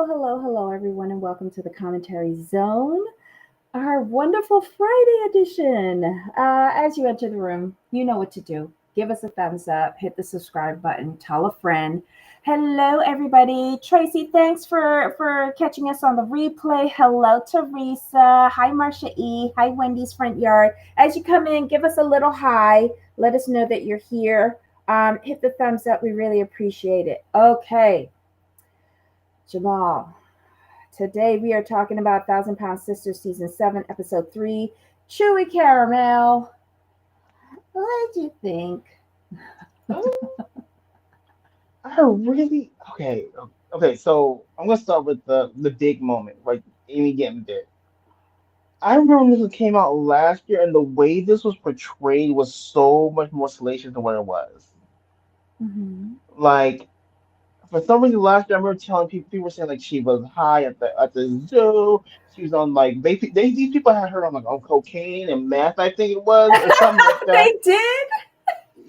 hello, everyone, and welcome to the Commentary Zone, our wonderful Friday edition. As you enter the room, you know what to do. Give us a thumbs up, hit the subscribe button, tell a friend. Hello, everybody. Tracy, thanks for catching us on the replay. Hello, Teresa. Hi, Marsha E. Hi, Wendy's Front Yard. As you come in, give us a little hi. Let us know that you're here. Hit the thumbs up. We really appreciate it. Okay. Jamal, today we are talking about Thousand Pound Sisters Season 7, Episode 3, Chewy Caramel. What did you think? Oh, I really okay. So I'm gonna start with the big moment, like Amy getting bit. I remember when this came out last year, and the way this was portrayed was so much more salacious than what it was. Mm-hmm. Like for some reason, last year I remember telling people were saying like she was high at the zoo. She was on like these people had her on like on cocaine and meth, I think it was, or something like that. They did?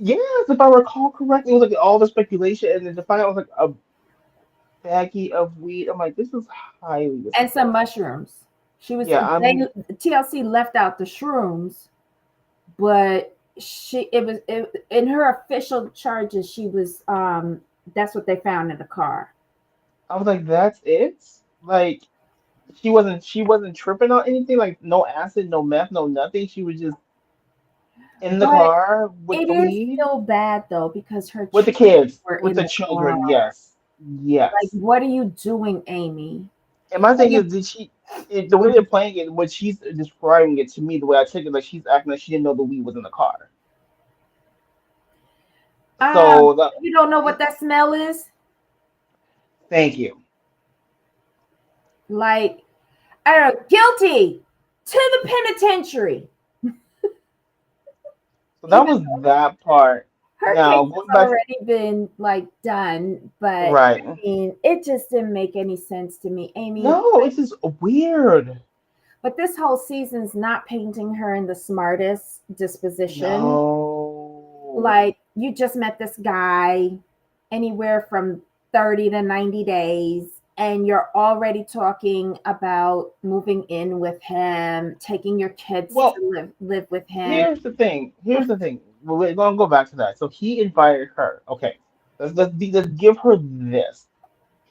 Yes, if I recall correctly, it was like all the speculation, and then to find out it was like a baggie of weed. I'm like, this is highly And some disappointing. mushrooms. She was Yeah, they TLC left out the shrooms, but in her official charges, she was that's what they found in the car. I was like, that's it. Like, she wasn't tripping on anything. Like, no acid, no meth, no nothing. She was just in the But car with it the is weed still bad though because her with the children kids, were with in the the car. children. Yes, Like, yes. what are you doing, Amy? And my And thing is, the way they're playing it, what she's describing it to me, the way I took it, like she's acting like she didn't know the weed was in the car. So, you don't know what that smell is? thank you. Like, I don't know, guilty to the penitentiary. So that Even was that part. her case Now has going back, already been like done, but right. I mean, it just didn't make any sense to me, Amy. No, it's just weird. But this whole season's not painting her in the smartest disposition. No. Like, you just met this guy anywhere from 30 to 90 days, and you're already talking about moving in with him, taking your kids Well, to live with him. here's the thing. Here's the thing. We're gonna go back to that. So he invited her. Okay, let's give her this.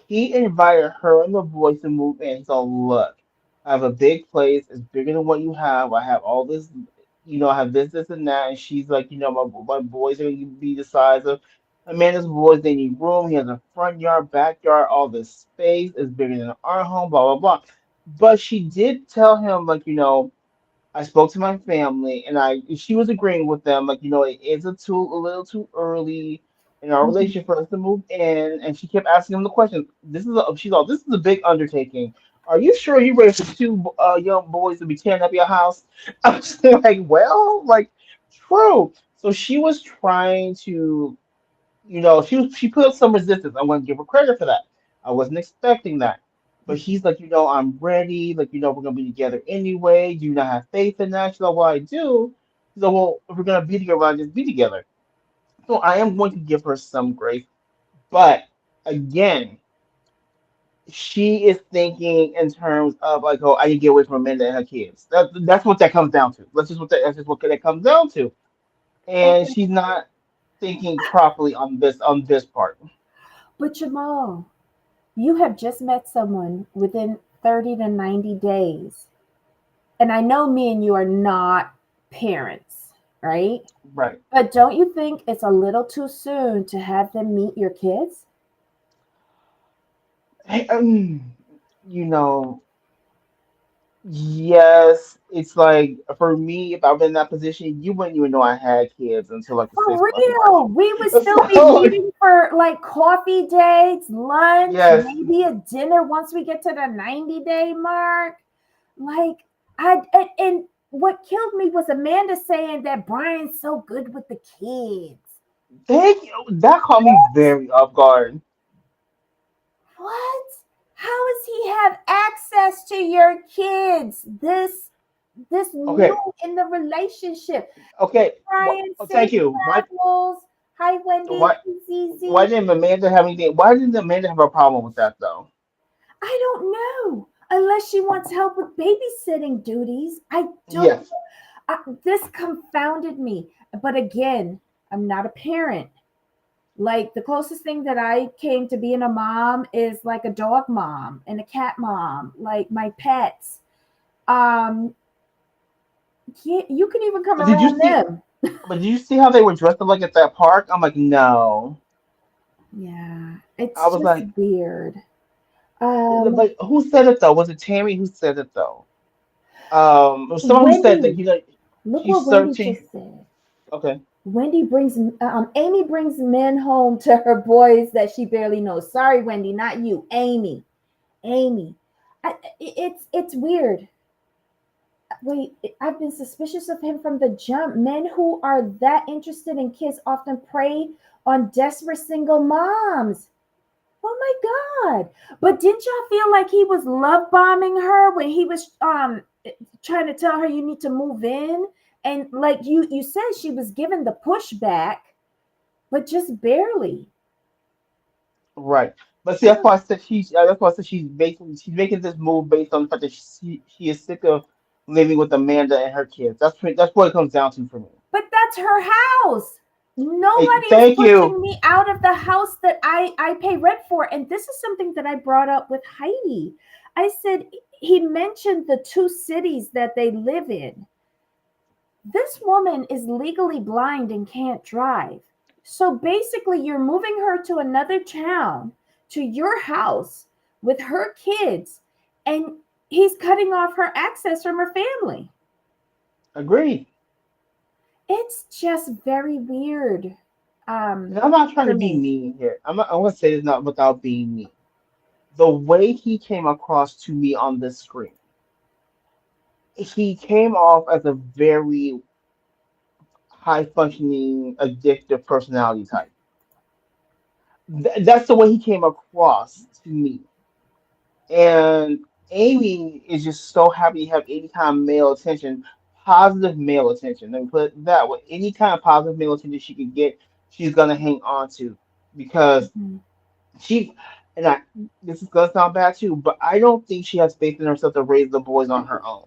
He invited her and the boys to move in. So look, I have a big place. It's bigger than what you have. I have all this. I have this, and that. And she's like, my boys are gonna be the size of Amanda's boys. They need room. He has a front yard, backyard. All this space is bigger than our home. Blah blah blah. But she did tell him like, I spoke to my family and she was agreeing with them, like, it is a little too early in our Mhm. relationship for us to move in. And she kept asking him the question. This is a big undertaking. Are you sure you ready for two young boys to be tearing up your house? I was like, well, like, true. So she was trying to, she put up some resistance. I want to give her credit for that. I wasn't expecting that. But he's like, I'm ready. Like, we're gonna be together anyway. Do you not have faith in that? She's like, well, I do. He's like, well, if we're gonna be together, why not just be together? So I am going to give her some grace. But again, she is thinking in terms of like, oh, I need to get away from Amanda and her kids. That's what that comes down to. That's just what that comes down to. And Okay. she's not thinking properly on this part. But Jamal, you have just met someone within 30 to 90 days. And I know me and you are not parents, right? Right. But don't you think it's a little too soon to have them meet your kids? Hey, you know, yes, it's like for me, if I was in that position, you wouldn't even know I had kids until like the For 6 month mark. real. We would still be So, like, meeting for like coffee dates, lunch, yes, maybe a dinner once we get to the 90-day mark. Like, and what killed me was Amanda saying that Brian's so good with the kids. thank you. That caught me very off guard. What? How does he have access to your kids? This new Okay, in the relationship. okay. Brian, Thank safe you. travels. Hi, Wendy. Why, Hi, why Zizi. didn't Amanda have anything? Why didn't Amanda have a problem with that though? I don't know. Unless she wants help with babysitting duties. I don't. Yes. This confounded me. But again, I'm not a parent. Like the closest thing that I came to being a mom is like a dog mom and a cat mom, like my pets. Um, you can even come But did you around see? them. But did you see how they were dressed up like at that park? I'm like, no. Yeah, I it's was just like, weird. Um, but who said it though? Was it Tammy who said it though? It was someone who said that Wendy, look she's what Wendy searching. just said. Okay. Amy brings men home to her boys that she barely knows. Sorry, Wendy, not you, Amy. Amy. It's weird. Wait, I've been suspicious of him from the jump. Men who are that interested in kids often prey on desperate single moms. Oh my God. But didn't y'all feel like he was love bombing her when he was trying to tell her you need to move in? And like you said she was given the pushback, but just barely. Right. But see, I that's don't why I said that's why I said she's making this move based on the fact that she is sick of living with Amanda and her kids. That's what it comes down to for me. But that's her house. Hey, Nobody is thank you. pushing me out of the house that I pay rent for. And this is something that I brought up with Heidi. I said he mentioned the two cities that they live in. This woman is legally blind and can't drive. So basically, you're moving her to another town, to your house with her kids, and he's cutting off her access from her family. Agree. It's just very weird And I'm not trying for to be me. mean here. I'm gonna say this not without being mean. The way he came across to me on this screen, he came off as a very high functioning, addictive personality type. That's the way he came across to me. And Amy is just so happy to have any kind of male attention, positive male attention. Let me put it that way. Any kind of positive male attention she can get, she's gonna hang on to because Mhm. she and I. This is gonna sound bad too, but I don't think she has faith in herself to raise the boys on her own.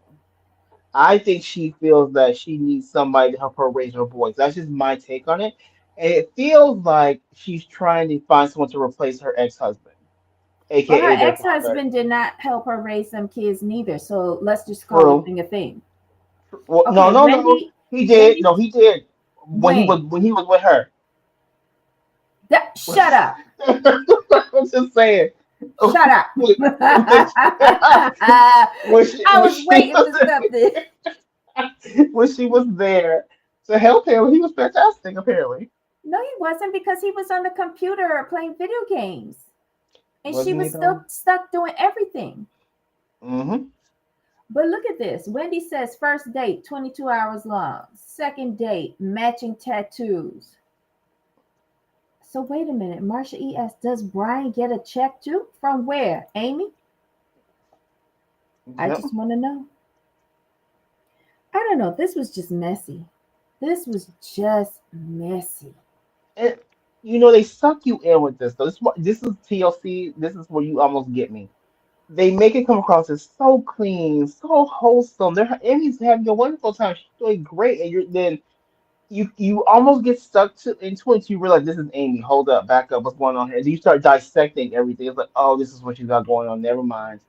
I think she feels that she needs somebody to help her raise her boys. That's just my take on it. And it feels like she's trying to find someone to replace her ex-husband, Well, her aka their ex father. husband did not help her raise some kids neither. So let's just call the True. thing a thing. Well, no, Okay, no, no. He did. Wendy, No, he did. when? When he was with her. Shut up. I'm just saying. Shut up. When, I when was she waiting was for something. when she was there to help him, he was fantastic. Apparently, No, he wasn't because he was on the computer playing video games. And she wasn't he was still though? stuck doing everything. Hmm. But look at this. Wendy says first date, 22 hours long. Second date, matching tattoos. So wait a minute. Marsha E.S. Does Brian get a check too? From where? Amy? I Yep. just want to know. I don't know. This was just messy. This was just messy. And you know they suck you in with this though. This is TLC. This is where you almost get me. They make it come across as so clean, so wholesome. Amy's having a wonderful time. She's doing great, and you almost get stuck into it. Until you realize this is Amy. Hold up, back up. What's going on here? And you start dissecting everything. It's like, oh, this is what you got going on. Never mind.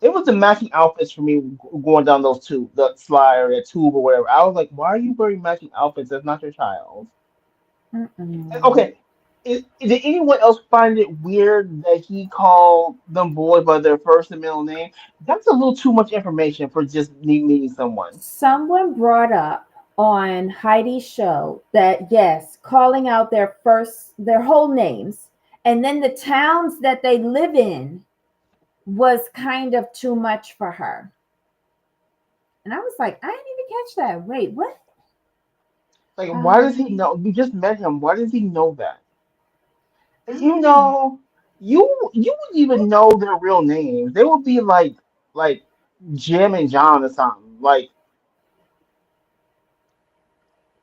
It was the matching outfits for me going down those two, the slide or the tube or whatever. I was like, why are you wearing matching outfits? That's not your child. Mm-mm. Okay. Did anyone else find it weird that he called them boys by their first and middle name? That's a little too much information for just meeting someone. Someone brought up on Heidi's show that yes, calling out their whole names, and then the towns that they live in was kind of too much for her. And I was like, I didn't even catch that. Wait, what? Like, why does he Um, know? You just met him. Why does he know that? I And you don't know. know, you wouldn't even know their real names. They would be like Jim and John or something. Like,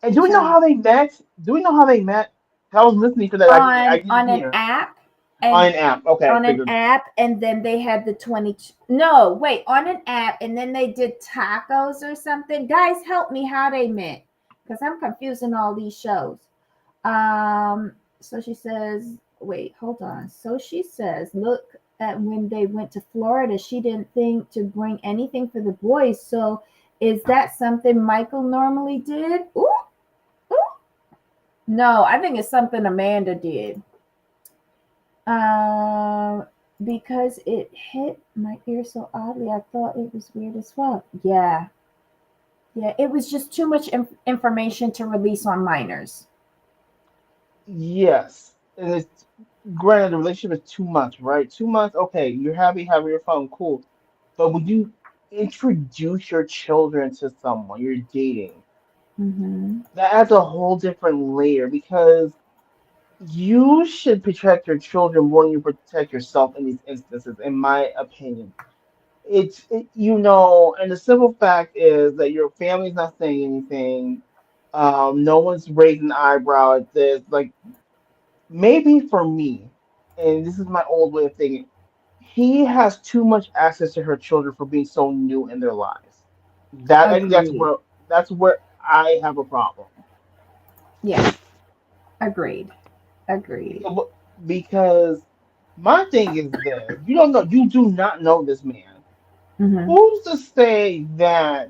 and do we know Child. how they met? Do we know how they met? I was listening for that. I On didn't an hear. app. On and an app. Okay, I on an figured. app, and then they had the 22, no, wait, on an app, and then they did tacos or something. Guys, help me how they meant, because I'm confusing all these shows. So she says, wait, hold on. So she says, look at when they went to Florida, she didn't think to bring anything for the boys. So is that something Michael normally did? Ooh, ooh. No, I think it's something Amanda did. Um, because it hit my ear so oddly, I thought it was weird as well. Yeah, yeah, it was just too much information to release on minors. Yes. And it's granted the relationship is 2 months, right? 2 months, okay, you're happy having your phone, cool. But when you introduce your children to someone you're dating, Mm-hmm. that adds a whole different layer because you should protect your children more than you protect yourself in these instances, in my opinion. And the simple fact is that your family's not saying anything. No one's raising an eyebrow at this. Like, maybe for me, and this is my old way of thinking, he has too much access to her children for being so new in their lives. That I think Agreed. that's where I have a problem. Yeah, agreed. Agreed. Because because my thing is this: you do not know this man. Mm-hmm. Who's to say that,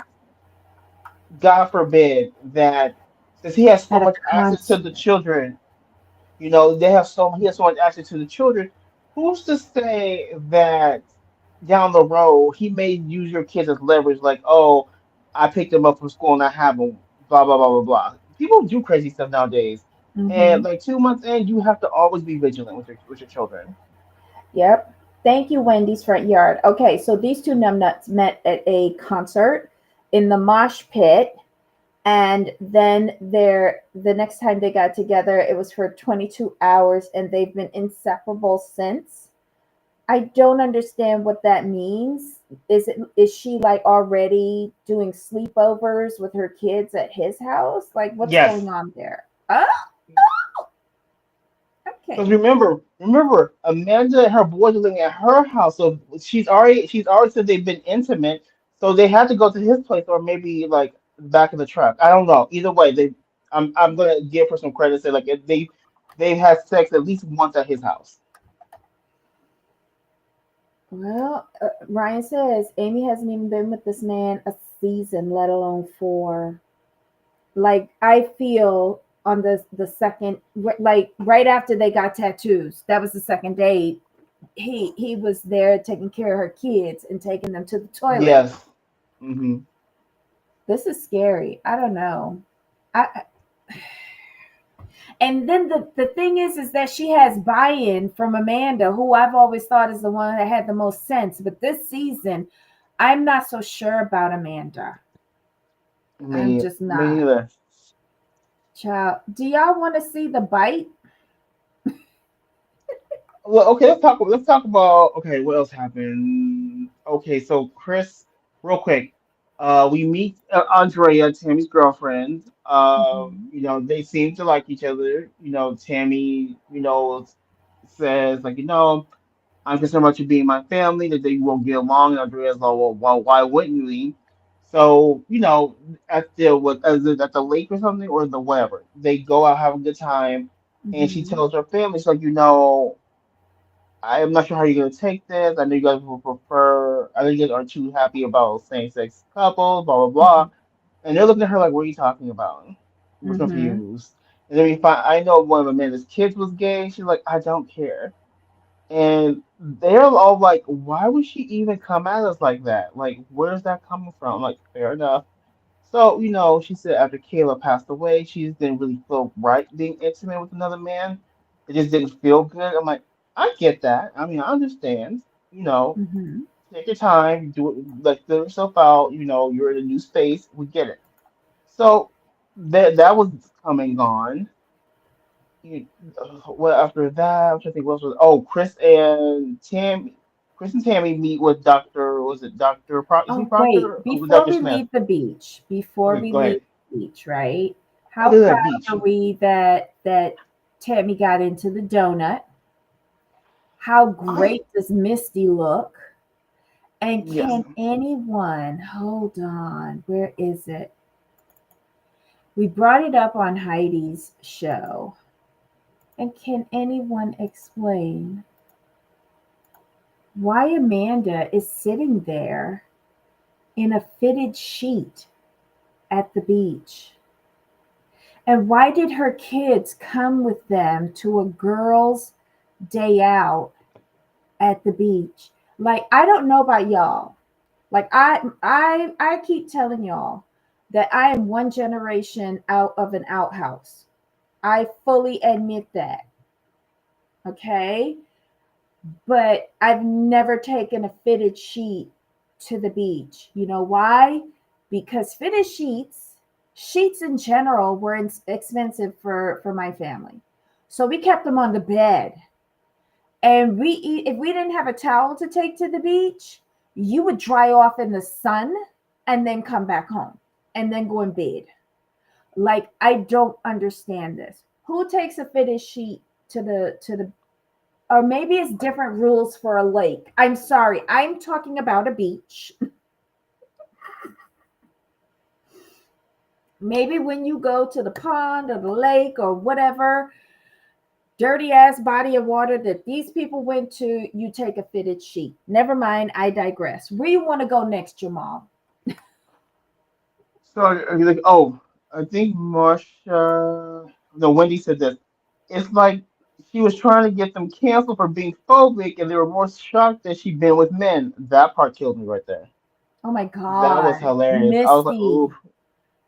God forbid, that since he has so At a much access to the concert. children, he has so much access to the children. Who's to say that down the road he may use your kids as leverage, like, oh, I picked them up from school and I have them, blah blah blah blah blah. People do crazy stuff nowadays, and Mm-hmm. like 2 months in, you have to always be vigilant with your children. Yep. Thank you, Wendy's Front Yard. Okay, so these two numbnuts met at a concert in the mosh pit, and then the next time they got together, it was for 22 hours, and they've been inseparable since. I don't understand what that means. Is she like already doing sleepovers with her kids at his house? Like what's Yes. going on there? Oh, Because okay. remember, Amanda and her boys are living at her house, so she's already said they've been intimate, so they had to go to his place or maybe like back of the truck. I don't know. Either way, I'm gonna give her some credit. Say like if they've had sex at least once at his house. Well, Ryan says Amy hasn't even been with this man a season, let alone four. Like I feel on the second, like right after they got tattoos, that was the second date. He was there taking care of her kids and taking them to the toilet. Yes. Hmm. This is scary. I don't know. I And then the thing is that she has buy-in from Amanda, who I've always thought is the one that had the most sense. But this season, I'm not so sure about Amanda. I'm just Me not. neither. Child, do y'all want to see the bite? Well, okay, let's talk about okay, what else happened? Okay, so Chris, real quick, we meet Andrea, Tammy's girlfriend. Mm-hmm. They seem to like each other. Tammy, says like, I'm concerned about you being my family, that you won't get along. And Andrea's like, well, why wouldn't we? So, at the lake or something or the whatever, they go out, have a good time, and she Mm-hmm. tells her family, she's like, I am not sure how you're gonna take this. I know you guys will prefer. I know you guys aren't too happy about same-sex couples, blah blah blah. And they're looking at her like, "What are you talking about?" We're Mm-hmm. confused. And then we find I know one of Amanda's kids was gay. She's like, "I don't care." And they're all like, "Why would she even come at us like that? Like, where's that coming from?" I'm like, fair enough. So, she said after Kayla passed away, she just didn't really feel right being intimate with another man. It just didn't feel good. I'm like, I get that. I mean, I understand. You know, Mm-hmm. take your time, do it, like, fill yourself out. You're in a new space. We get it. So that was coming on. You, well, after that, I'm trying to think what else was. Oh, Chris and Tammy meet with Doctor. Was it Doctor? Is he Oh, wait. Proctor or with Before Doctor we Smith? leave the beach, before Okay, we go leave ahead. the beach, right? Oh, How there's that proud beach. are we that Tammy got into the donut? How I great does Misty look? And yes. can anyone, hold on, where is it? We brought it up on Heidi's show. And can anyone explain why Amanda is sitting there in a fitted sheet at the beach? And why did her kids come with them to a girls' day out at the beach? Like, I don't know about y'all. Like, I keep telling y'all that I am one generation out of an outhouse. I fully admit that. Okay? But I've never taken a fitted sheet to the beach. You know why? Because fitted sheets in general, were expensive for my family. So we kept them on the bed. And if we didn't have a towel to take to the beach, you would dry off in the sun and then come back home and then go in bed. Like, I don't understand this. Who takes a fitted sheet to the or maybe it's different rules for a lake. I'm sorry. I'm talking about a beach. Maybe when you go to the pond or the lake or whatever dirty ass body of water that these people went to, you take a fitted sheet. Never mind. I digress. Where you want to go next, Jamal? So are you like, oh, I think Marsha, no, Wendy said this. It's like she was trying to get them canceled for being phobic, and they were more shocked that she'd been with men. That part killed me right there. Oh my That was God. hilarious. I was like, Misty. ooh.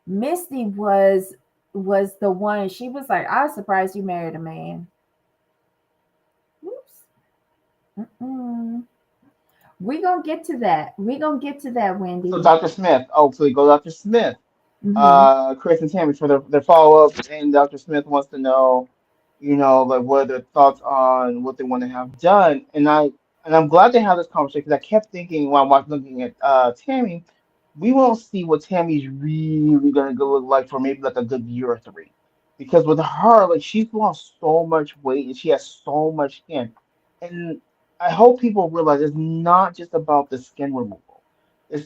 Misty was the one. She was like, I was surprised you married a man. Oops. Mm-mm. We gonna get to that. We gonna get to that, So Wendy. Dr. Smith. Oh, so we go Dr. Smith. Mm-hmm. Chris and Tammy for their follow up, and Dr. Smith wants to know, like what are their thoughts on what they want to have done. And I'm glad they have this conversation because I kept thinking while I'm looking at Tammy, we won't see what Tammy's really gonna go look like for maybe like a good year or three. Because with her, like she's lost so much weight and she has so much skin. And I hope people realize it's not just about the skin removal.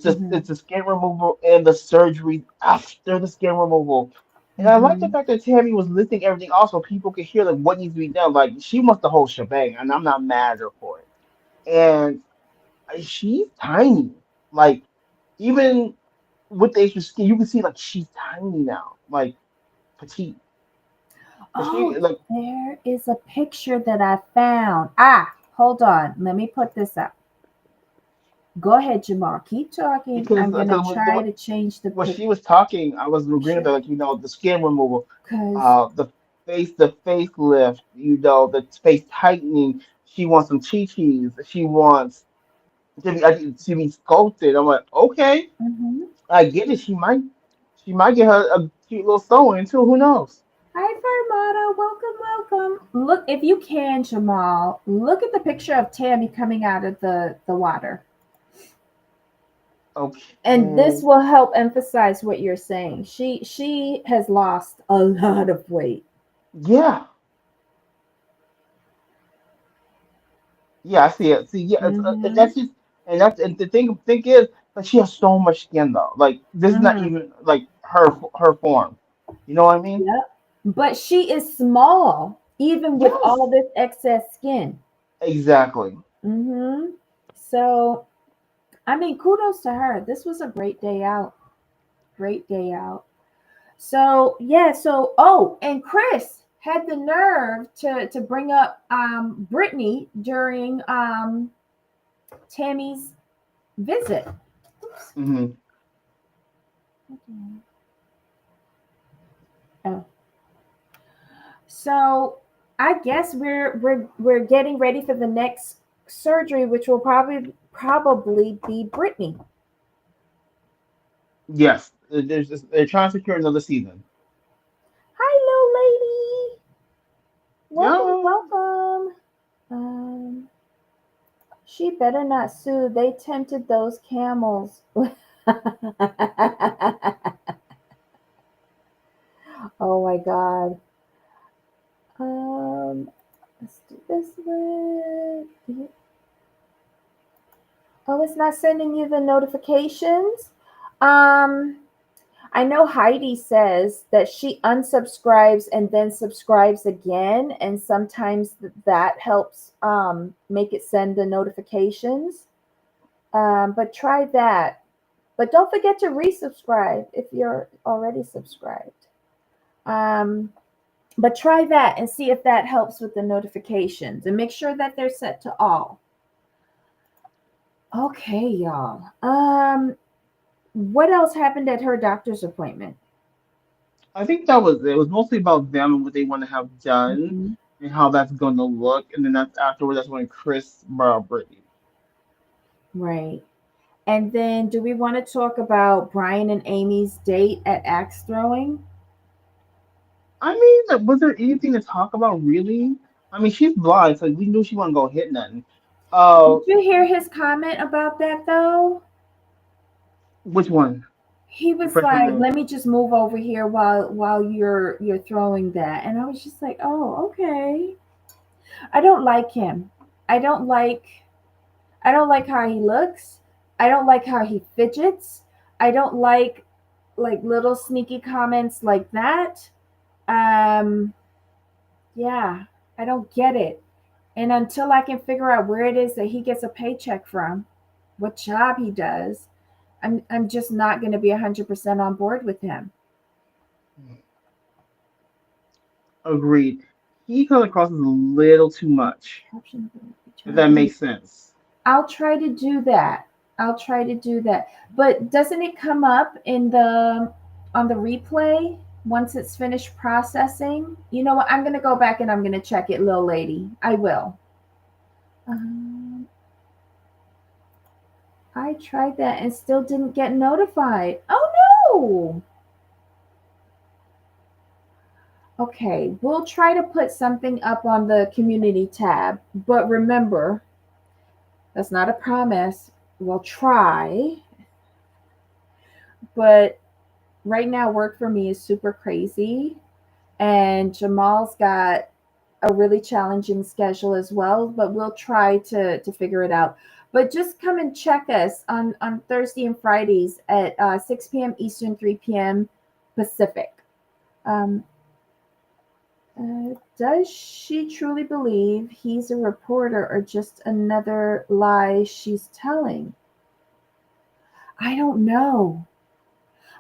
Mm-hmm. It's the skin removal and the surgery after the skin removal. And I like the Mm-hmm. fact that Tammy was listing everything also people could hear like what needs to be done. Like she wants the whole shebang, and I'm not mad at her for it. And she's tiny. Like even with the extra skin, you can see like she's tiny now, like petite. And Oh, she like there is a picture that I found. Ah, hold on. Let me put this up. Go ahead, Jamal. Keep talking. because I'm gonna the try way to change the when she was talking, I was agreeing with her, picture like, the skin removal, because the facelift, the face tightening. She wants some chi-chis. She wants to be sculpted. I'm like, okay, I get it. She might get her a cute little sewing too. Who knows? Hi, Fermata. Welcome, welcome. Look, if you can, Jamal, look at the picture of Tammy coming out of the water. And this Okay. will help emphasize what you're saying. She has lost a lot of weight. Yeah. Yeah, I see it. See, yeah, and Mm-hmm. that's just, and the thing is, like, she has so much skin though. Like, this is not Mm-hmm. even like her form. You know what I mean? Yep. But she is small, even with Yes, all this excess skin. exactly. Mm-hmm. So, I mean, kudos to her. This was a great day out. Great day out. So yeah, oh, and Chris had the nerve to bring up Brittany during Tammy's visit. Oops. Hmm. Oh, so I guess we're getting ready for the next surgery, which will probably be Brittany. Yes, they're trying to secure another season. Hi, little lady. Welcome, Yeah. welcome. Um, she better not sue. They tempted those camels. Oh my God. Um, let's do Is it? Oh, it's not sending you the notifications. Um, I know Heidi says that she unsubscribes and then subscribes again, and sometimes that helps make it send the notifications. But try that. But don't forget to resubscribe if you're already subscribed. Um, but try that and see if that helps with the notifications, and make sure that they're set to all. Okay, y'all. What else happened at her doctor's appointment? I think that was it. It was mostly about them and what they want to have done Mhm. and how that's going to look. And then that's afterwards, that's when Chris brought up Brittany. Right. And then do we want to talk about Brian and Amy's date at axe throwing? I mean, was there anything to talk about really? I mean, she's blind, so we knew she wasn't gonna hit nothing. Uh, Did you hear his comment about that though? which one? He was Refresh my like, memory. "Let me just move over here while you're throwing that." And I was just like, "Oh, okay." I don't like him. I don't like I don't like how he looks. I don't like how he fidgets. I don't like little sneaky comments like that. Um yeah, I don't get it. And until I can figure out where it is that he gets a paycheck from, what job he does, I'm just not going to be 100% on board with him. Agreed. He comes across as a little too much. If that makes sense. I'll try to do that. I'll try to do that. But doesn't it come up in the on the replay once it's finished processing? You know what? I'm going to go back and I'm going to check it, little lady. I will. Um, I tried that and still didn't get notified. Oh no. Okay, we'll try to put something up on the community tab, but remember, that's not a promise. We'll try, but right now work for me is super crazy, and Jamal's got a really challenging schedule as well, but we'll try to figure it out. But just come and check us on Thursday and Fridays at 6 p.m. Eastern, 3 p.m. Pacific. Um, does she truly believe he's a reporter or just another lie she's telling? I don't know.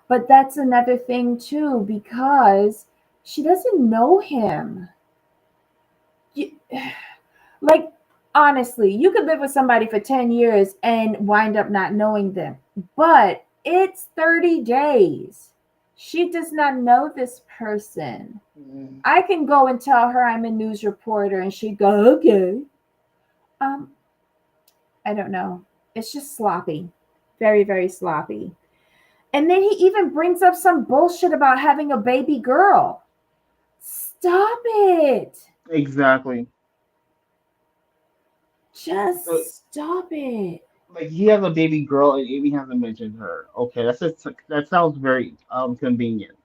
But that's another thing, too, because she doesn't know him. You, like, honestly, you could live with somebody for 10 years and wind up not knowing them. But it's 30 days. She does not know this person. Mm. I can go and tell her I'm a news reporter and she'd go, okay. Um, I don't know. It's just sloppy. Very, very sloppy. And then he even brings up some bullshit about having a baby girl. Stop it. Exactly. So, Just stop it. like he has a baby girl and Amy hasn't mentioned her. Okay, that sounds very convenient,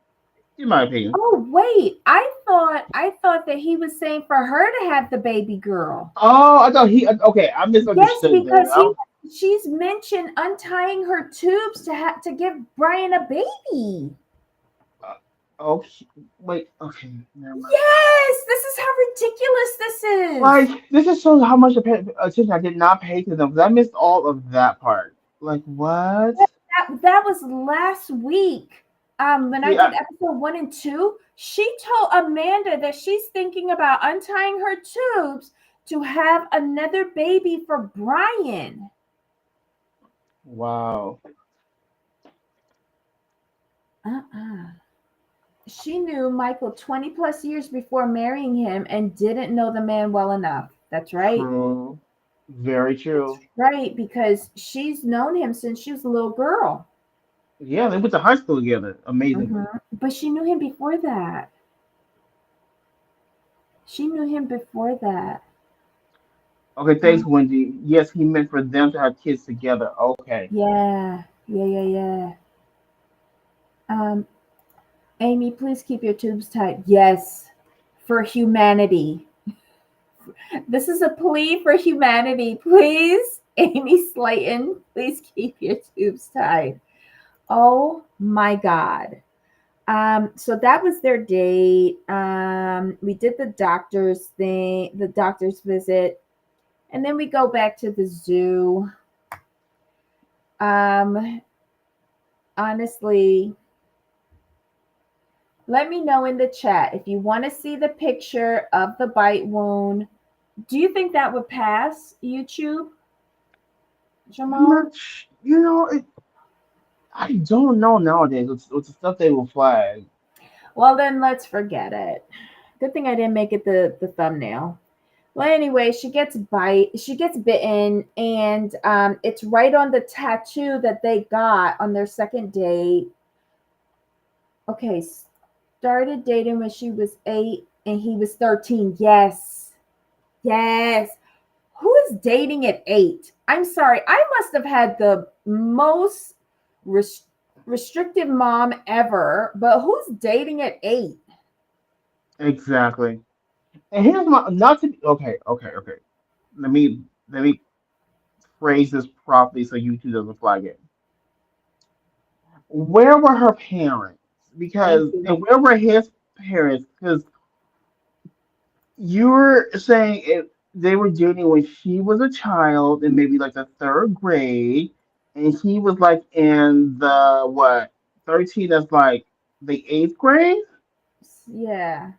in my opinion. Oh wait, I thought that he was saying for her to have the baby girl. Oh, I thought he. Okay, I Yes, misunderstood then. because she's mentioned untying her tubes to give Brian a baby. Uh, okay, wait. Okay, never mind. Yes, this is how ridiculous this is. Like this just shows how much attention I did not pay to them because I missed all of that part. Like what? That was last week. When I See, did episode 1 and 2, she told Amanda that she's thinking about untying her tubes to have another baby for Brian. wow. Uh-uh. She knew Michael 20 plus years before marrying him and didn't know the man well enough. That's right. True. Very That's true. right, because she's known him since she was a little girl. Yeah, they went to high school together. Amazingly. But she knew him before that. She knew him before that. Okay, thanks, Um, Wendy. Yes, he meant for them to have kids together. Okay. yeah. Um, Amy, please keep your tubes tight. Yes, for humanity. This is a plea for humanity. Please, Amy Slayton, please keep your tubes tied. Oh my God. So that was their date. We did the doctor's visit, and then we go back to the zoo. Um, Honestly, let me know in the chat if you want to see the picture of the bite wound. Do you think that would pass YouTube, I'm Jamal? not, I don't know nowadays. What's the stuff they will flag? Well, then let's forget it. Good thing I didn't make it the thumbnail. Well, anyway, she gets bitten, and it's right on the tattoo that they got on their second date. Okay, started dating when she was 8 and he was 13. Yes. Yes. Who is dating at 8? I'm sorry. I must have had the most res- restrictive mom ever, but who's dating at 8? Exactly. And here's my not to be okay. Let me phrase this properly so YouTube doesn't flag it. Where were her parents? Thank Because you. and where were his parents? Because you're saying they were dating when she was a child in maybe like the third grade, and he was like in the what 13? That's like the eighth grade. Yeah.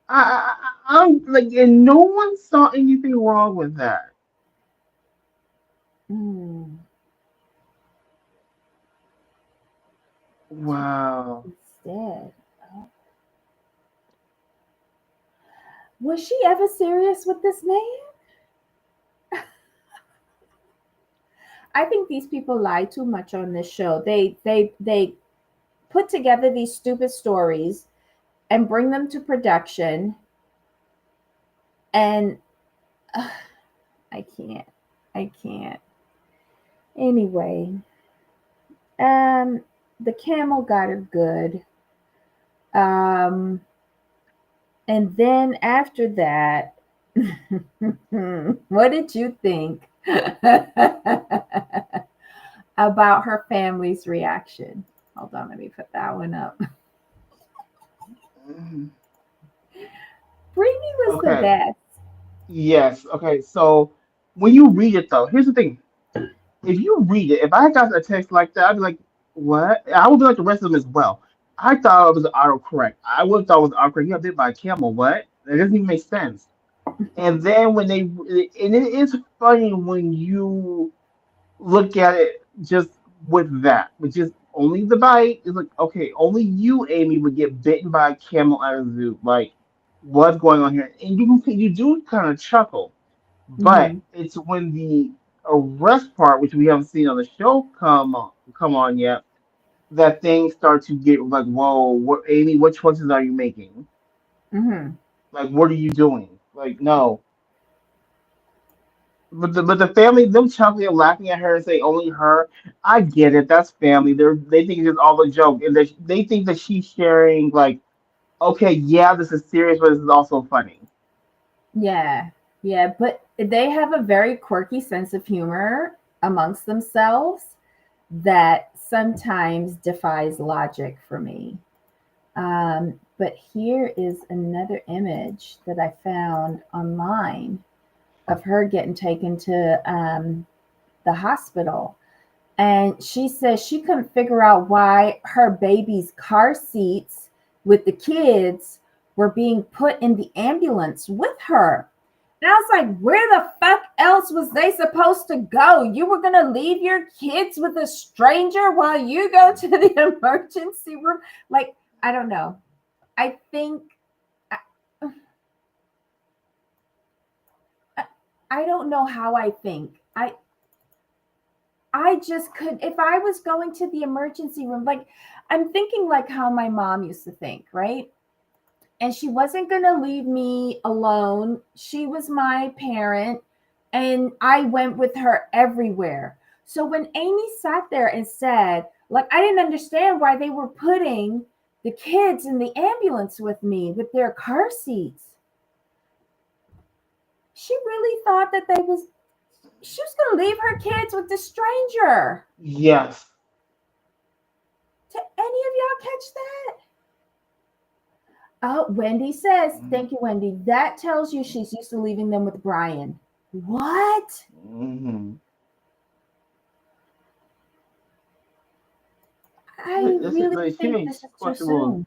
I'm like, and no one saw anything wrong with that. Mm. Wow. Instead. Was she ever serious with this man? I think these people lie too much on this show. They put together these stupid stories and bring them to production, and I can't. I can't. Anyway, um the camel got her good. Um and then after that, what did you think about her family's reaction? Hold on, let me put that one up. Mhm. Brittany was the Okay. best. Yes. Okay. So when you read it, though, here's the thing. If you read it, if I got a text like that, I'd be like, "What?" I would be like the rest of them as well. I thought it was autocorrect. I would have thought it was autocorrect. You got bit by a camel. What? That doesn't even make sense. And then and it is funny when you look at it just with that, with just only the bite. It's like, okay, only you, Amy, would get bitten by a camel at a zoo. Like, what's going on here? And you do kind of chuckle, but Mm-hmm. it's when the arrest part, which we haven't seen on the show, come on yet, that things start to get like, whoa, what, Amy, what choices are you making? Mm-hmm. Like, what are you doing? Like, no. But the family, them chuckling and laughing at her and saying only her, I get it. That's family. They think it's just all a joke, and they think that she's sharing like, okay, yeah, this is serious, but this is also funny. Yeah, yeah, but they have a very quirky sense of humor amongst themselves that sometimes defies logic for me. But here is another image that I found online of her getting taken to the hospital. And she says she couldn't figure out why her baby's car seats with the kids were being put in the ambulance with her. And I was like, where the fuck else was they supposed to go? You were going to leave your kids with a stranger while you go to the emergency room? Like, I don't know. I think, I, I don't know how I think. I just could, if I was going to the emergency room, like I'm thinking like how my mom used to think, right? And she wasn't going to leave me alone. She was my parent, and I went with her everywhere. So when Amy sat there and said, like, I didn't understand why they were putting the kids in the ambulance with me with their car seats. She really thought that she was going to leave her kids with this stranger. Yes. Did any of y'all catch that? Oh, Wendy says, thank you, Wendy. That tells you she's used to leaving them with Brian. What? Mm-hmm. I This is really like she think this makes is too questionable. soon.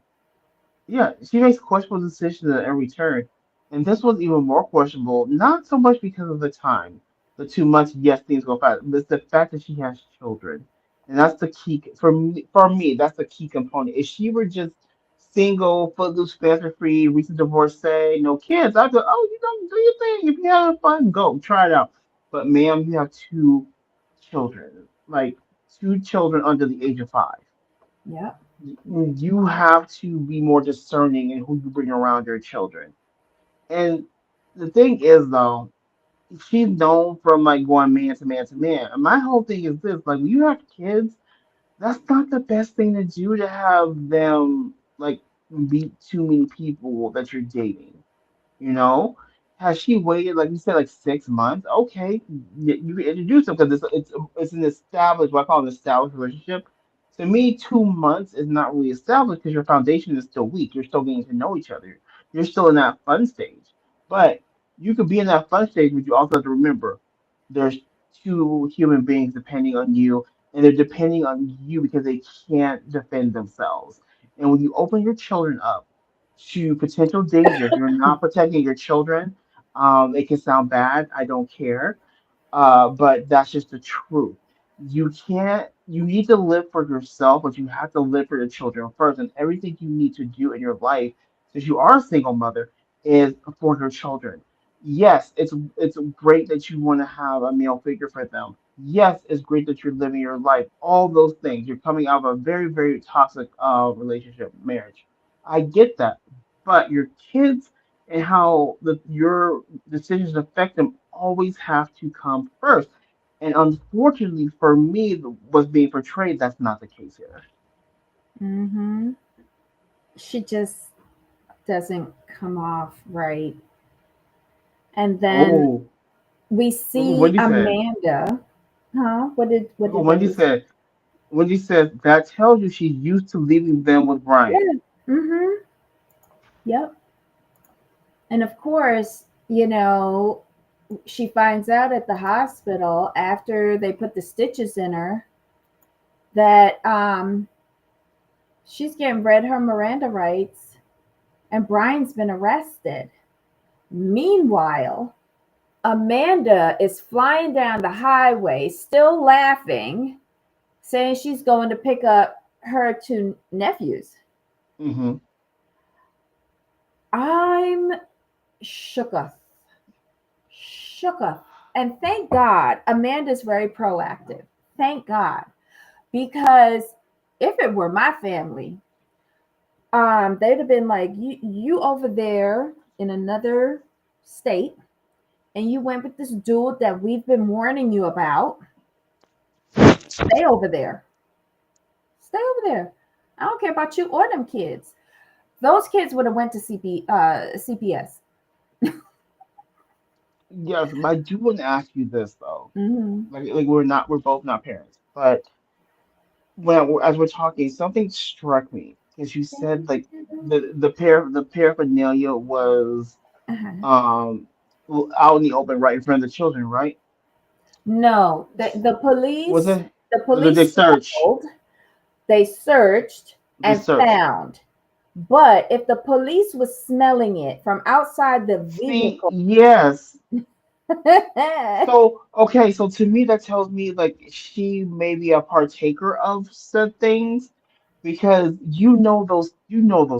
Yeah, she makes questionable decisions at every turn. And this was even more questionable, not so much because of the time, the 2 months, yes, things go fast, but it's the fact that she has children. And that's the key for me, that's the key component. If she were just single, footloose, fancy free, recent divorcee, no kids, I'd go, oh, you know, do your thing. If you're having fun, go, try it out. But ma'am, you have two children, like two children under the age of 5. Yep. You have to be more discerning in who you bring around your children. And the thing is, though, she's known from like going man to man to man. And my whole thing is this: like, when you have kids, that's not the best thing to do to have them like meet too many people that you're dating. You know, has she waited, like you said, like 6 months? Okay, you can introduce them because it's an established, what I call an established relationship. To me, 2 months is not really established because your foundation is still weak. You're still getting to know each other. You're still in that fun stage. But you could be in that fun stage, but you also have to remember there's two human beings depending on you, and they're depending on you because they can't defend themselves. And when you open your children up to potential danger, if you're not protecting your children, it can sound bad. I don't care, but that's just the truth. You can't, you need to live for yourself, but you have to live for your children first. And everything you need to do in your life, since you are a single mother, is for your children. Yes, it's great that you want to have a male figure for them. Yes, it's great that you're living your life. All those things. You're coming out of a very, very toxic relationship, marriage. I get that. But your kids and how your decisions affect them always have to come first. And unfortunately for me, what's being portrayed, that's not the case here. Mm-hmm. She just doesn't come off right. And then Oh, we look what see Wendy said. Amanda. Huh? What Look what did Wendy Wendy say? said. Wendy said that tells you she's used to leaving them with Brian. Yeah. Mm-hmm. Yep. And of course, she finds out at the hospital after they put the stitches in her that she's getting read her Miranda rights and Brian's been arrested. Meanwhile, Amanda is flying down the highway, still laughing, saying she's going to pick up her two nephews. Hmm. I'm shooketh. Shooketh. And thank God, Amanda's very proactive. Thank God. Because if it were my family, they'd have been like, you over there in another state, and you went with this dude that we've been warning you about. Stay over there. Stay over there. I don't care about you or them kids. Those kids would have went to CPS. Yes, but I do want to ask you this though. Mm-hmm. Like we're both not parents, but as we're talking, something struck me because you said like the paraphernalia was Uh-huh. um out in the open right in front of the children, right? No, the Was police it the the police search? smelled, they searched The and search. found. But if the police was smelling it from outside the See, vehicle, yes. So okay, so to me that tells me like she may be a partaker of said things because you know those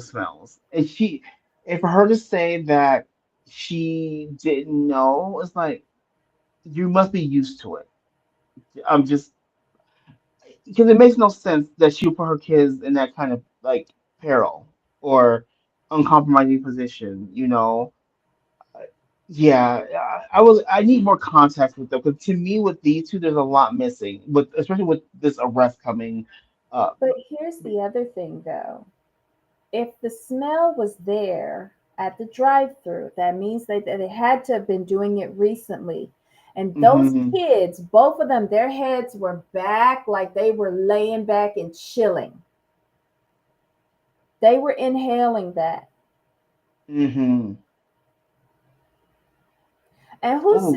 smells. And and for her to say that she didn't know, it's like you must be used to it. I'm just because it makes no sense that she would put her kids in that kind of like peril or uncompromising position, you know. Yeah, I need more context with them because to me, with these two, there's a lot missing. With especially with this arrest coming up. but here's the other thing though. If the smell was there, at the drive-through. That means that they had to have been doing it recently. And those Mm-hmm. kids, both of them, their heads were back like they were laying back and chilling. They were inhaling that. Mm-hmm. And Oh,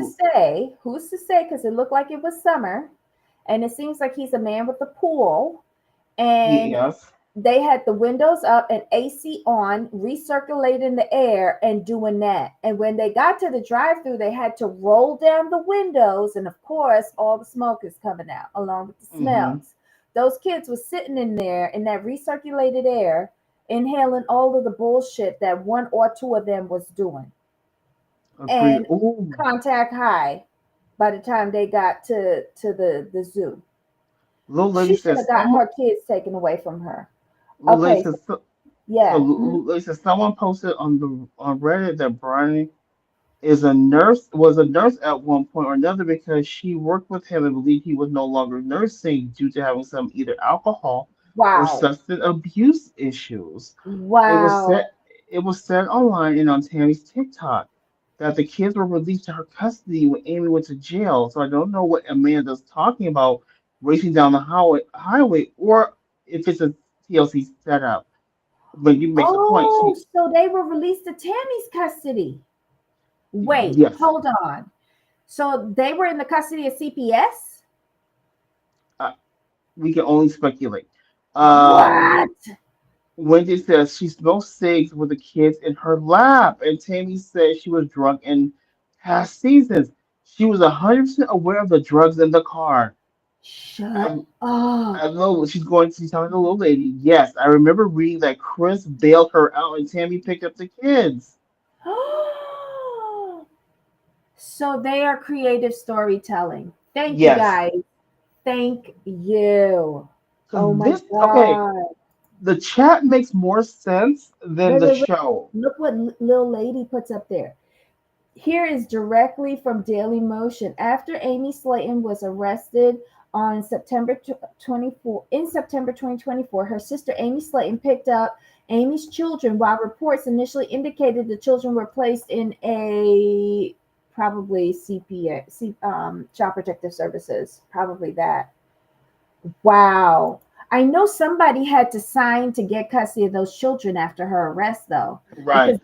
who's to say, because it looked like it was summer, and it seems like he's a man with a pool, and yes. they had the windows up and AC on, recirculating the air and doing that. And when they got to the drive through, they had to roll down the windows. And of course, all the smoke is coming out along with the Mm-hmm. smells. Those kids were sitting in there in that recirculated air, inhaling all of the bullshit that one or two of them was doing. Agreed. And Oh, contact high by the time they got to the zoo. little lady She should have says got someone. her kids taken away from her. Little lady Okay, says so, so. yeah. Little lady says someone posted on the on Reddit that Brian is a nurse was a nurse at one point or another because she worked with him and believed he was no longer nursing due to having some either alcohol or Wow. substance abuse issues. It was Wow. said it was said online and on Tammy's TikTok that the kids were released to her custody when Amy went to jail. So I don't know what Amanda's talking about racing down the highway or if it's a TLC setup. But you makes a point. Oh, She so they were released to Tammy's custody. Wait, yes. hold on. So they were in the custody of CPS? Uh, we can only speculate. Uh, What? Wendy says she smoked cigs with the kids in her lap, and Tammy says she was drunk in past seasons. She was 100% aware of the drugs in the car. Shut I, up. I know she's telling the little lady. Yes, I remember reading that Chris bailed her out and Tammy picked up the kids. So they are creative storytelling. Thank you Yes, guys. Thank you. because Oh my this, okay, God. the chat makes more sense than Wait, the wait, wait. show. Look what little lady puts up there. Here is directly from Daily Motion. After Amy Slayton was arrested on September 24, in September 2024, her sister Amy Slayton picked up Amy's children while reports initially indicated the children were placed in a probably Child Protective Services, probably that. Wow. I know somebody had to sign to get custody of those children after her arrest though. Because Right.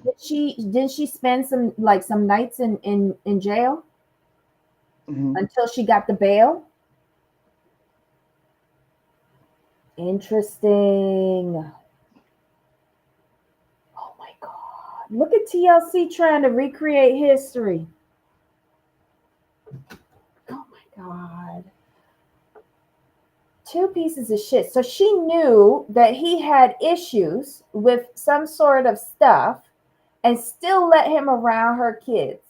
didn't she spend some nights in jail Mhm. until she got the bail? Interesting. Oh my god. Look at TLC trying to recreate history. Oh my god. Two pieces of shit. So she knew that he had issues with some sort of stuff and still let him around her kids.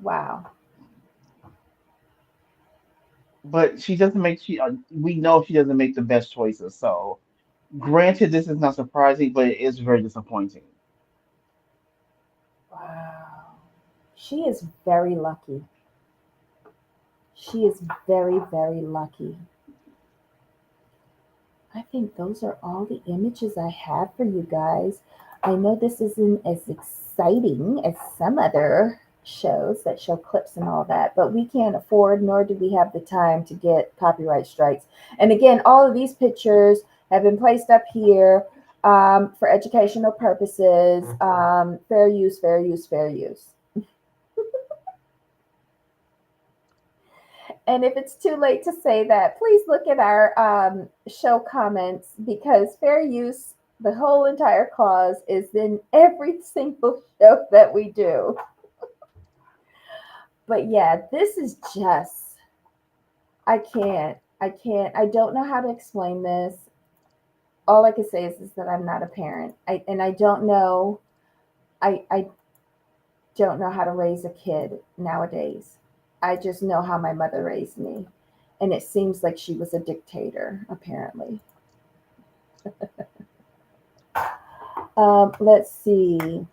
Wow. But she doesn't make we know she doesn't make the best choices. So granted, this is not surprising, but it is very disappointing. Wow. She is very lucky. She is very, very lucky. I think those are all the images I have for you guys. I know this isn't as exciting as some other shows that show clips and all that, but we can't afford nor do we have the time to get copyright strikes. And again, all of these pictures have been placed up here for educational purposes. Fair use, fair use, fair use. And if it's too late to say that, please look at our show comments because fair use, the whole entire clause, is in every single show that we do. But yeah, this is just, I don't know how to explain this. All I can say is that I'm not a parent. And I don't know how to raise a kid nowadays. I just know how my mother raised me. And it seems like she was a dictator, apparently. Let's see.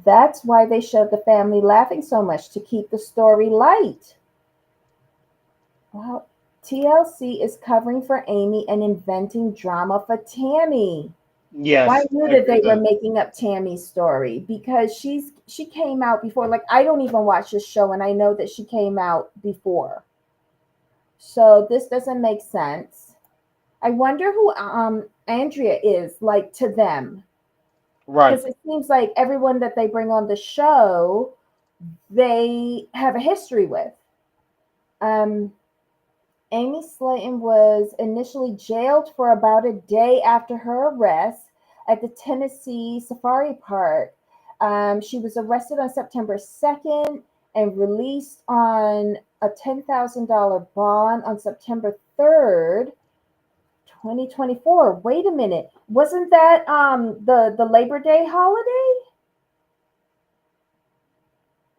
That's why they showed the family laughing so much to keep the story light. Well, TLC is covering for Amy and inventing drama for Tammy. Well, I Yes, knew I that agree they with were that. making up Tammy's story because she came out before. Like I don't even watch this show, and I know that she came out before. So this doesn't make sense. I wonder who Andrea is like to them Right. because it seems like everyone that they bring on the show they have a history with. Um, Amy Slayton was initially jailed for about a day after her arrest at the Tennessee Safari Park. She was arrested on September 2nd and released on a $10,000 bond on September 3rd, 2024. Wait a minute. Wasn't that the Labor Day holiday?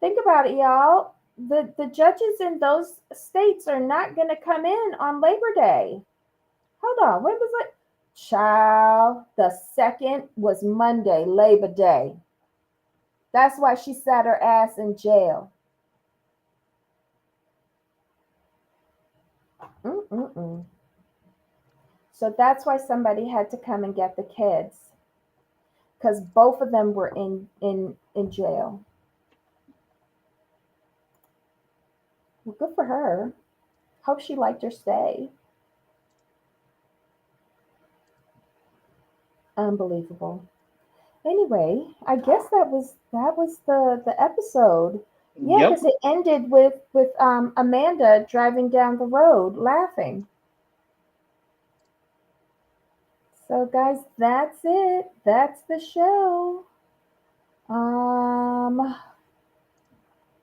Think about it, y'all. The judges in those states are not going to come in on Labor Day. Hold on. When was it? Child, the second was Monday, Labor Day. That's why she sat her ass in jail. Mm-mm-mm. So that's why somebody had to come and get the kids because both of them were in jail. Well, good for her. Hope she liked her stay. Unbelievable. Anyway, I guess that was the episode. Yeah, Yep. because it ended with Amanda driving down the road laughing. So guys, that's it. That's the show. Um,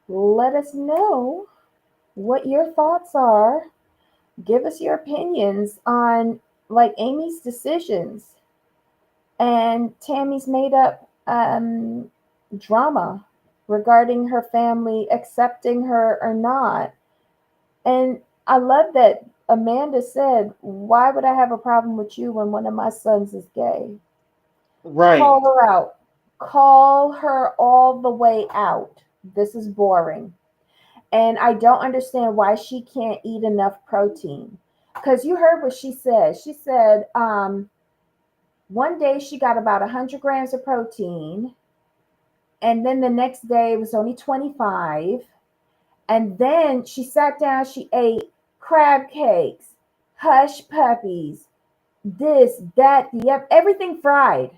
let us know what your thoughts are. Give us your opinions on like Amy's decisions and Tammy's made up drama regarding her family accepting her or not. And I love that Amanda said, "Why would I have a problem with you when one of my sons is gay?" Right. Call her out. Call her all the way out. This is boring. And I don't understand why she can't eat enough protein. Because you heard what she said. She said, one day she got about 100 grams of protein, and then the next day it was only 25. And then she sat down, she ate crab cakes, hush puppies, this, that, yep, everything fried.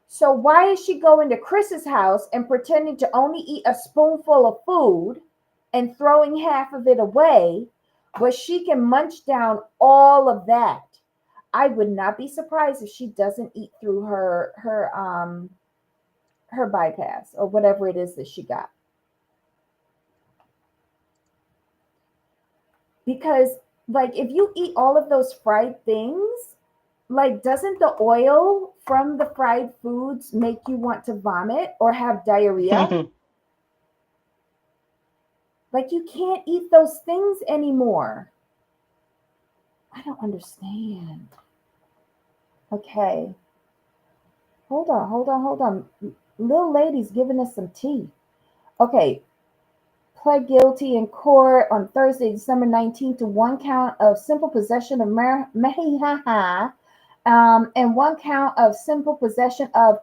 So why is she going to Chris's house and pretending to only eat a spoonful of food and throwing half of it away, but she can munch down all of that? I would not be surprised if she doesn't eat through her bypass or whatever it is that she got. Because like if you eat all of those fried things, like doesn't the oil from the fried foods make you want to vomit or have diarrhea? Like you can't eat those things anymore. I don't understand. Okay. Hold on. Little lady's giving us some tea. Okay. Pled guilty in court on Thursday, December 19th to one count of simple possession of marijuana and one count of simple possession of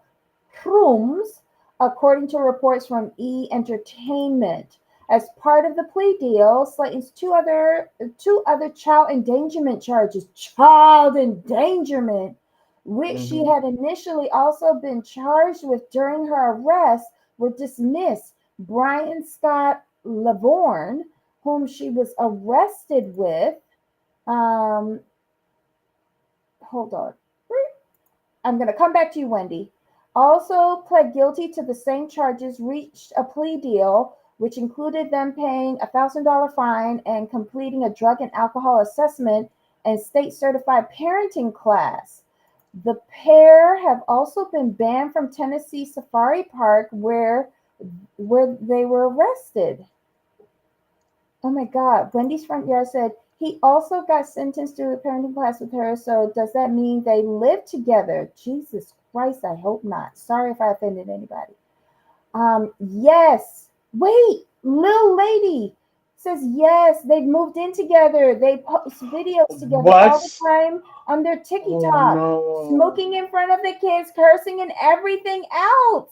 shrooms, according to reports from E! Entertainment. As part of the plea deal, Slayton's two other child endangerment charges, child endangerment, which she Hmm. had initially also been charged with during her arrest, were dismissed. Brian Scott Lavorne, whom she was arrested with, um, hold on. I'm going to come back to you, Wendy. Also pled guilty to the same charges, reached a plea deal, which included them paying a $1,000 fine and completing a drug and alcohol assessment and state certified parenting class. The pair have also been banned from Tennessee Safari Park, where they were arrested. Oh my God. Wendy's front yard said he also got sentenced to a parenting class with her. So does that mean they live together? Jesus Christ, I hope not. Sorry if I offended anybody. Yes. Wait, little lady. Says yes, they've moved in together. They post videos together all the What? time on their Oh TikTok, no. smoking in front of the kids, cursing and everything else.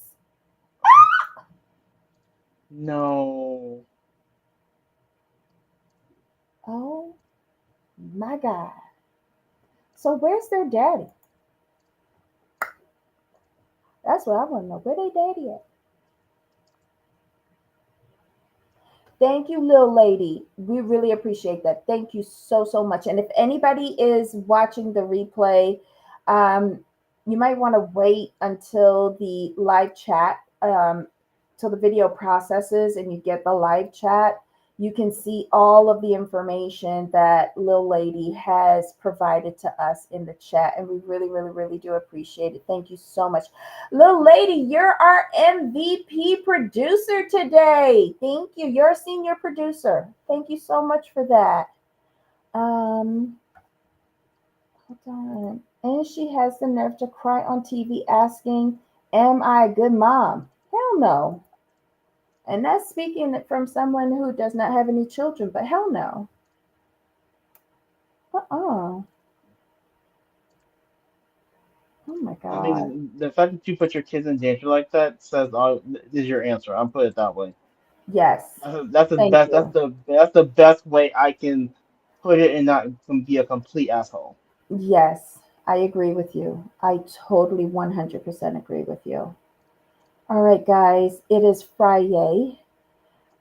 No. Oh my God. So where's their daddy? That's what I want to know. Where they daddy at? Thank you, little lady. We really appreciate that. Thank you so, so much. And if anybody is watching the replay, um, you might want to wait until the live chat, till the video processes and you get the live chat. You can see all of the information that Lil Lady has provided to us in the chat. And we really, really, really do appreciate it. Thank you so much. Little lady, you're our MVP producer today. Thank you. You're a senior producer. Thank you so much for that. Um, Hold on. And she has the nerve to cry on TV asking, "Am I a good mom?" Hell no. And that's speaking from someone who does not have any children, but hell no. Uh-uh. Oh my I God. mean, the fact that you put your kids in danger like that says, "Oh, is your answer." I'm put it that way. Yes. That's the Thank best. you. That's the best way I can put it and not be a complete asshole. Yes, I agree with you. I totally 100% agree with you. All right, guys, it is Friday,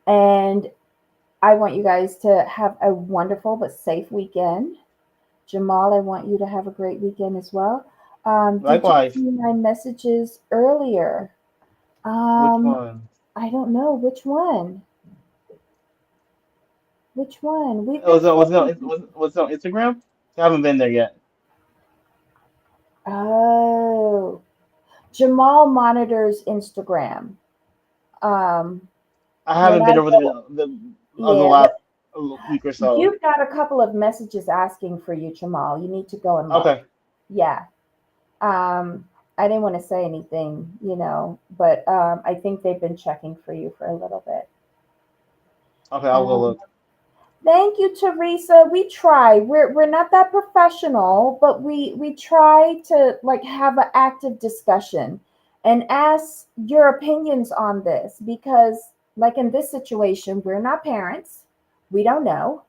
and I want you guys to have a wonderful but safe weekend. Jamal, I want you to have a great weekend as well. Did you Likewise, see my messages earlier? which Um, one? I don't know which one. Which one? We've been talking. Was it on Instagram? I haven't been there yet. Oh, Jamal monitors Instagram. Um, I when haven't I been over there go, on the yeah, last week or so. you've got a couple of messages asking for you, Jamal. You need to go and look. Okay, Yeah. I didn't want to say anything, but I think they've been checking for you for a little bit. okay, I'll go Um, look. Thank you, Teresa. We try. We're not that professional, but we try to like have an active discussion and ask your opinions on this because, like in this situation, we're not parents. We don't know,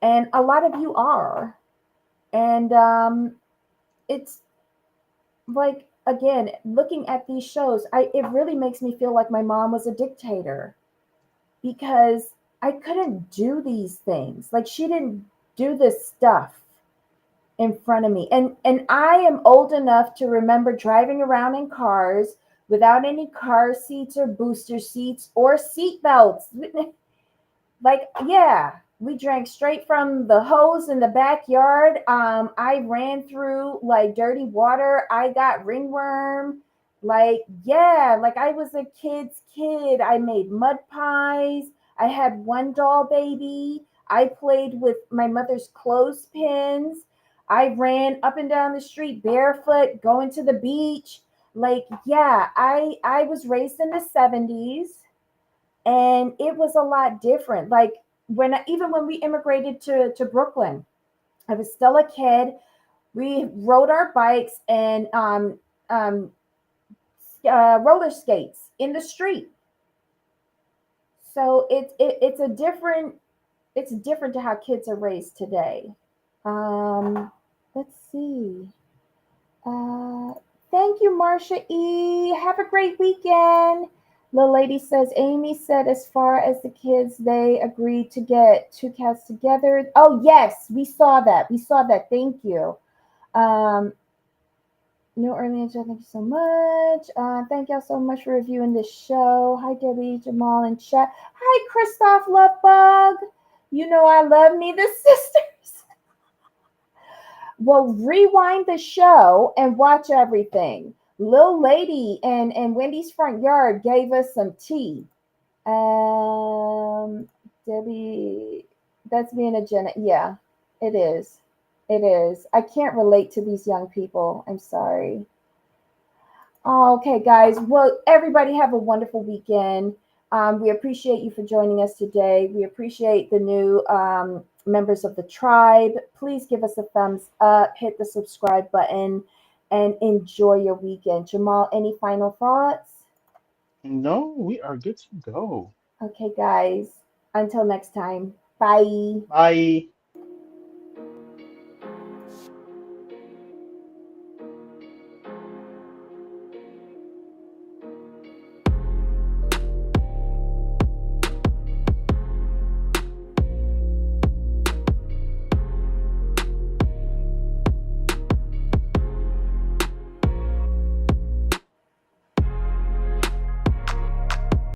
and a lot of you are, and it's like again looking at these shows. It really makes me feel like my mom was a dictator because I couldn't do these things. Like she didn't do this stuff in front of me. And I am old enough to remember driving around in cars without any car seats or booster seats or seat belts. Like, yeah, we drank straight from the hose in the backyard. I ran through like dirty water. I got ringworm. Like, yeah, like I was a kid's kid. I made mud pies. I had one doll baby. I played with my mother's clothespins. I ran up and down the street barefoot, going to the beach. Like, yeah, I was raised in the 70s and it was a lot different. Like even when we immigrated to Brooklyn, I was still a kid. We rode our bikes and um, roller skates in the street. So it's different to how kids are raised today. Let's see. Uh, Thank you, Marsha E. Have a great weekend. The lady says, Amy said, as far as the kids, they agreed to get two cats together. Oh, yes, we saw that. We saw that. Thank you. Um, no early Angel, thank you so much. Thank y'all so much for reviewing this show. Hi, Debbie, Jamal, and chat. Hi, Christoph Lovebug. You know I love me the sisters. Well, rewind the show and watch everything. Lil Lady and Wendy's Front Yard gave us some tea. Um, Debbie, that's being a Gen. Yeah, it is. It is. I can't relate to these young people. I'm sorry. Okay, guys. Well, everybody have a wonderful weekend. We appreciate you for joining us today. We appreciate the new members of the tribe. Please give us a thumbs up, hit the subscribe button, and enjoy your weekend. Jamal, any final thoughts? No, we are good to go. Okay, guys. Until next time. Bye. Bye.